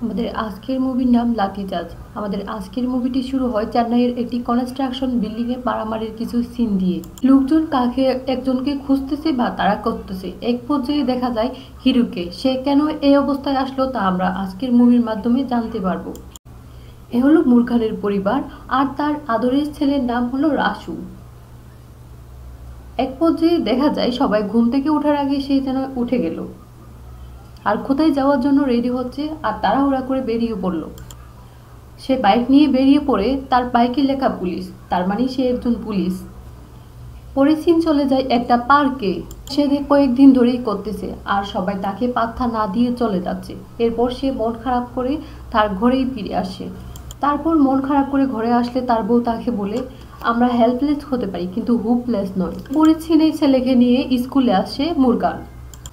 আমাদের আজকের মুভির নাম লাঠিচার্জ। আমাদের আজকের মুভিটি শুরু হয় চেন্নাইয়ের একটি কনস্ট্রাকশন বিল্ডিংয়ে মারামারির কিছু সিন দিয়ে। লোকজন কাকে একজনকে খুঁজতেছে বা তারা করতেছে। এক পর্যায়ে দেখা যায় হিরোকে। সে কেন এই অবস্থায় আসলো তা আমরা আজকের মুভির মাধ্যমে জানতে পারবো। এ হলো মুরখানের পরিবার, আর তার আদরের ছেলের নাম হলো রাসু। এক পর্যায়ে দেখা যায় সবাই ঘুম থেকে ওঠার আগে সে যেন উঠে গেল আর কোথায় যাওয়ার জন্য রেডি হচ্ছে, আর তাড়াহুড়া করে বেরিয়ে পড়ল। সে বাইক নিয়ে বেরিয়ে পড়ে, তার বাইকে লেখা পুলিশ, তার মানে সে একজন পুলিশ। পরে সিন চলে যায় একটা পার্কে। সে কয়েকদিন ধরেই করতেছে আর সবাই তাকে পাত্তা না দিয়ে চলে যাচ্ছে। এরপর সে মন খারাপ করে তার ঘরেই ফিরে আসে। তারপর মন খারাপ করে ঘরে আসলে তার বউ তাকে বলে, আমরা হেল্পলেস হতে পারি কিন্তু হোপলেস নয়। পরে সিনে ছেলেকে নিয়ে স্কুলে আসে মুরগান।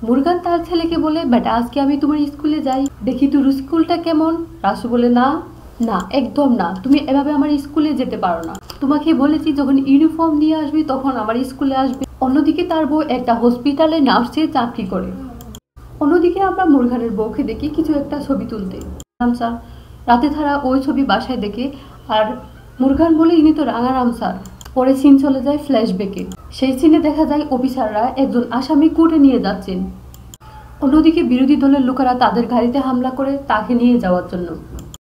মুরগান তার ছেলেকে বলে, বেটা আজকে আমি তোমার স্কুলে যাই, দেখি তোর স্কুলটা কেমন। রাসু বলে, না না, একদম না, তুমি এভাবে আমার স্কুলে যেতে পারো না। তোমাকে বলেছি যখন ইউনিফর্ম নিয়ে আসবি তখন আমার স্কুলে আসবে। অন্যদিকে তার বউ একটা হসপিটালে নার্সে চাকরি করে। অন্যদিকে আমরা মুরগানের বউকে দেখি কিছু একটা ছবি তুলতে। স্যার রাতে তারা ওই ছবি বাসায় দেখে, আর মুরগান বলে, ইনি তো রাঙারাম স্যার। পরে সিন চলে যায় ফ্ল্যাশব্যাকে। সেই সিনে দেখা যায় অফিসাররা একজন আসামি কোর্টে নিয়ে যাচ্ছেন। অন্যদিকে বিরোধী দলের লোকেরা তাদের গাড়িতে হামলা করে তাকে নিয়ে যাওয়ার জন্য।